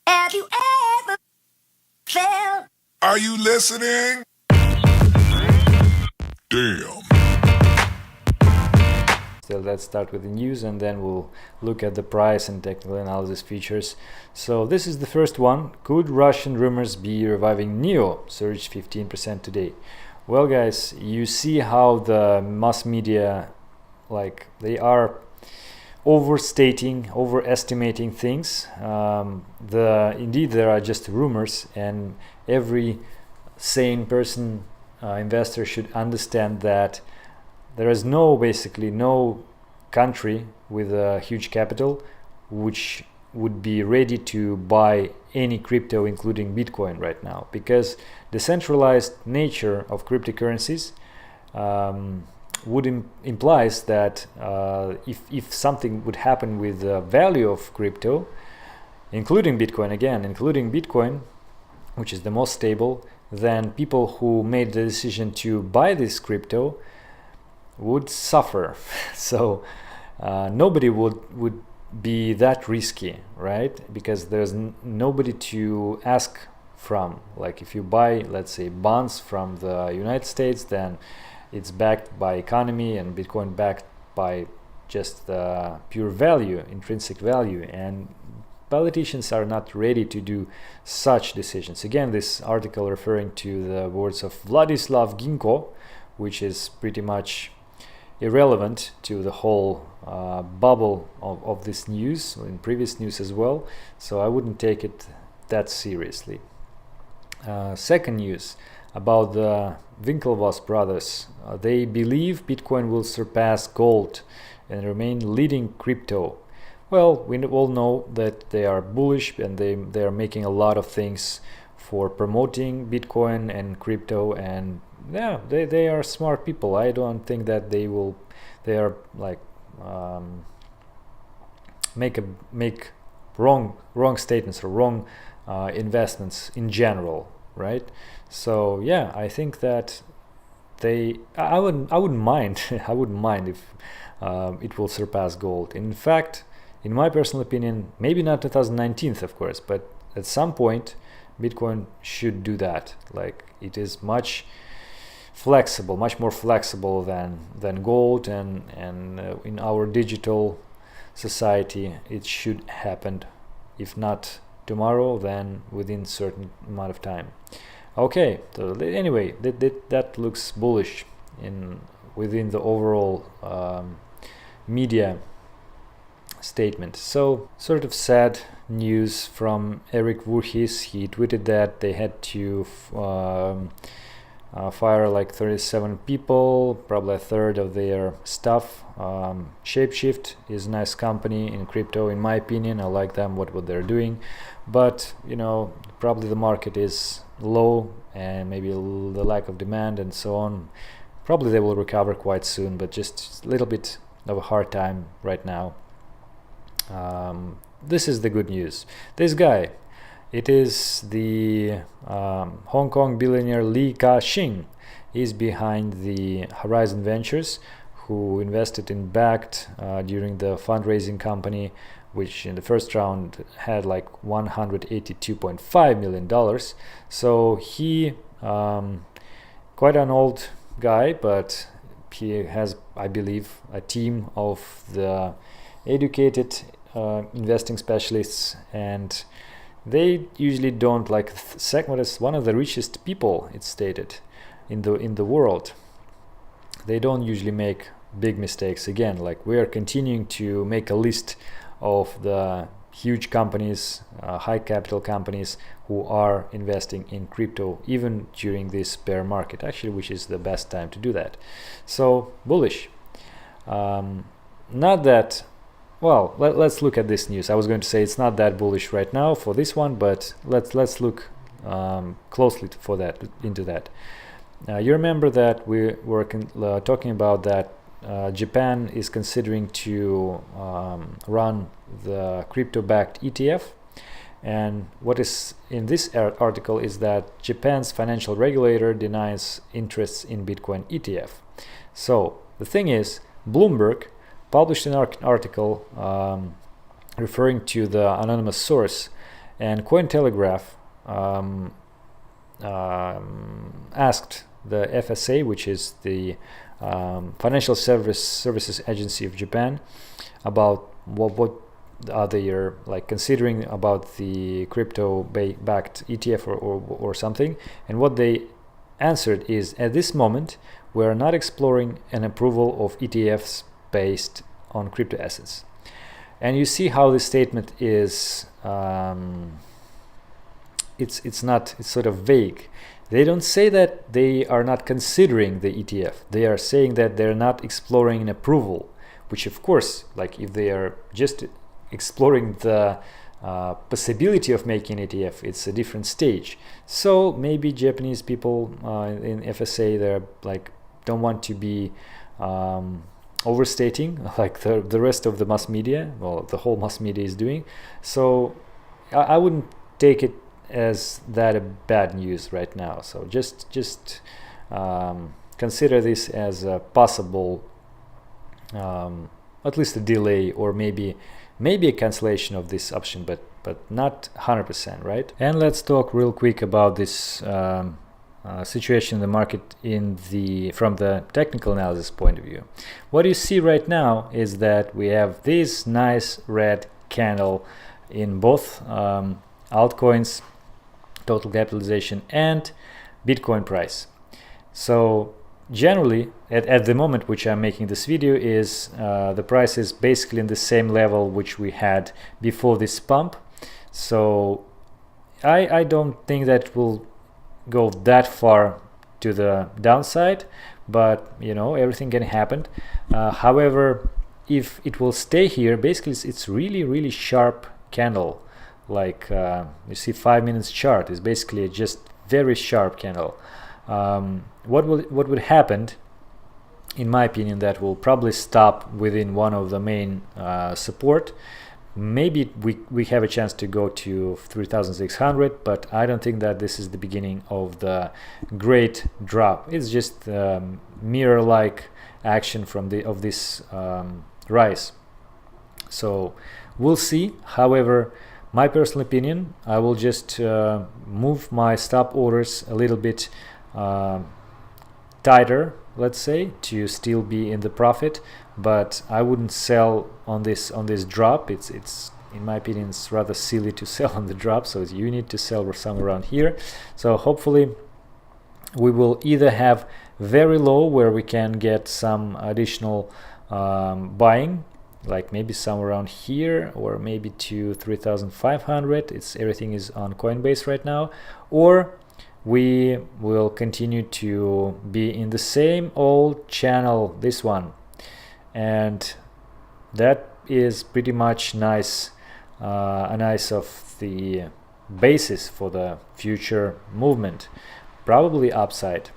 Have you ever felt? Are you listening? Damn. So let's start with the news and then we'll look at the price and technical analysis features. So this is the first one. Could Russian rumors be reviving NIO? Surged 15% today. Well, guys, you see how the mass media, they are overestimating things. Indeed, there are just rumors, and every sane person, investor, should understand that there is basically no country with a huge capital which would be ready to buy any crypto, including Bitcoin, right now, because the centralized nature of cryptocurrencies implies that if something would happen with the value of crypto, including Bitcoin, which is the most stable, then people who made the decision to buy this crypto would suffer. So nobody would be that risky, right? Because there's nobody to ask from. Like if you buy, let's say, bonds from the United States, then it's backed by economy, and Bitcoin backed by just pure value, intrinsic value, and politicians are not ready to do such decisions. Again, this article referring to the words of Vladislav Ginko, which is pretty much irrelevant to the whole bubble of this news, in previous news as well, so I wouldn't take it that seriously. Second news about the Winklevoss brothers. They believe Bitcoin will surpass gold and remain leading crypto. Well, we all know that they are bullish, and they are making a lot of things for promoting Bitcoin and crypto, and yeah, they are smart people. I don't think that they are like make wrong statements or wrong investments in general, right? So yeah, I think that I wouldn't mind I wouldn't mind if it will surpass gold. In fact, in my personal opinion, maybe not 2019, of course, but at some point Bitcoin should do that. Like, it is much more flexible than gold, and in our digital society it should happen, if not tomorrow, then within certain amount of time. Okay, so anyway, that looks bullish within the overall media statement. So, sort of sad news from Eric Voorhees. He tweeted that they had to fire like 37 people, probably a third of their staff. Shapeshift is a nice company in crypto, in my opinion. I like them, what they're doing, but probably the market is low, and maybe the lack of demand and so on. Probably they will recover quite soon, but just a little bit of a hard time right now. This is the good news. This guy, it is the Hong Kong billionaire Li Ka-shing. He's behind the Horizon Ventures, who invested in Bakkt during the fundraising company, which in the first round had like $182.5 million. So he, quite an old guy, but he has, I believe, a team of the educated investing specialists, and they usually don't like what is one of the richest people, it's stated, in the world. They don't usually make big mistakes. Again, like, we are continuing to make a list of the huge companies, high capital companies, who are investing in crypto even during this bear market, actually, which is the best time to do that. So bullish. Not that well. Let's look at this news. I was going to say it's not that bullish right now for this one, but let's look closely into that. You remember that we were talking about that Japan is considering to run the crypto-backed ETF, and what is in this article is that Japan's financial regulator denies interests in Bitcoin ETF. So the thing is, Bloomberg published an article referring to the anonymous source, And Cointelegraph asked the FSA, which is the Financial Services Agency of Japan, about what are they like considering about the crypto-backed ETF or something. And what they answered is, at this moment, we are not exploring an approval of ETFs based on crypto assets. And you see how this statement is, it's sort of vague. They don't say that they are not considering the ETF. They are saying that they're not exploring an approval, which of course, like if they are just exploring the possibility of making ETF, it's a different stage. So maybe Japanese people in FSA, they're like don't want to be overstating like the rest of the mass media, well, the whole mass media is doing. So I wouldn't take it as that a bad news right now. So just consider this as a possible, at least a delay, or maybe a cancellation of this option, but not 100%, right? And let's talk real quick about this situation in the market from the technical analysis point of view. What you see right now is that we have this nice red candle in both altcoins, total capitalization, and Bitcoin price. So generally, at the moment which I'm making this video, is the price is basically in the same level which we had before this pump. So I don't think that will go that far to the downside, but you know, everything can happen. However, if it will stay here, basically it's really sharp candle. Like you see 5 minutes chart is basically just very sharp candle. What would happen, in my opinion, that will probably stop within one of the main support. Maybe we have a chance to go to 3,600, but I don't think that this is the beginning of the great drop. It's just mirror-like action from this rise. So we'll see. However, my personal opinion, I will just move my stop orders a little bit tighter, let's say, to still be in the profit, but I wouldn't sell on this drop. It's in my opinion, it's rather silly to sell on the drop, so you need to sell somewhere around here. So hopefully we will either have very low where we can get some additional buying, like maybe somewhere around here, or maybe to 3,500. Everything is on Coinbase right now, or we will continue to be in the same old channel, this one, and that is pretty much nice, a nice of the basis for the future movement, probably upside.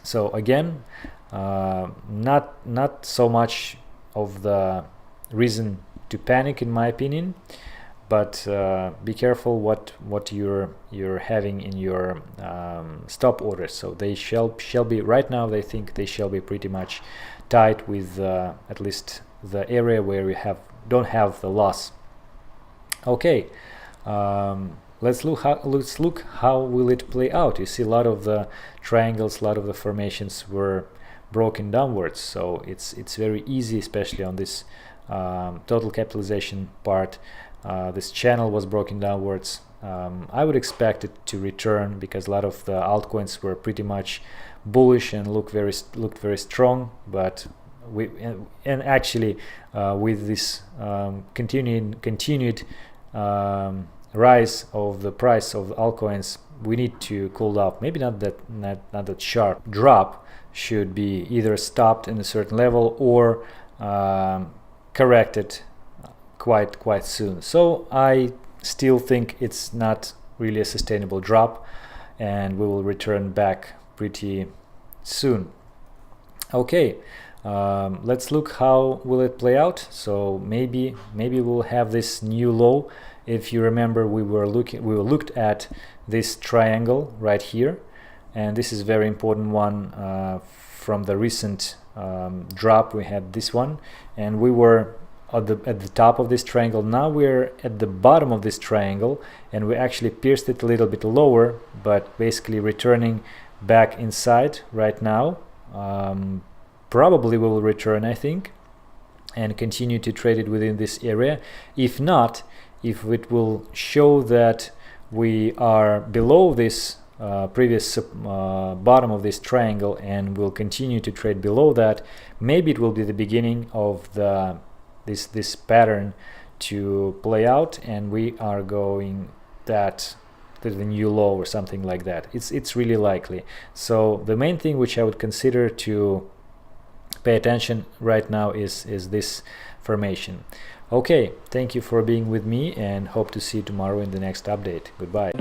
So again, not so much of the reason to panic, in my opinion, but be careful what you're having in your stop orders. So they shall be right now. They think they shall be pretty much tight with at least the area where we don't have the loss. Okay, let's look how will it play out. You see a lot of the triangles, a lot of the formations were broken downwards, so it's very easy, especially on this total capitalization part. This channel was broken downwards. I would expect it to return because a lot of the altcoins were pretty much bullish and looked very strong, but actually with this continued rise of the price of altcoins, we need to cool off. Maybe not that sharp drop should be either stopped in a certain level or corrected quite soon. So I still think it's not really a sustainable drop, and we will return back pretty soon. Okay, let's look how will it play out. So maybe we'll have this new low. If you remember, we looked at this triangle right here, and this is a very important one from the recent drop. We had this one, and we were at the top of this triangle. Now we're at the bottom of this triangle, and we actually pierced it a little bit lower, but basically returning back inside right now. Probably we will return, I think, and continue to trade it within this area. If not, if it will show that we are below this previous bottom of this triangle and will continue to trade below that, maybe it will be the beginning of this pattern to play out, and we are going that to the new low or something like that. It's really likely. So the main thing which I would consider to pay attention right now is this formation. Okay, thank you for being with me, and hope to see you tomorrow in the next update. Goodbye.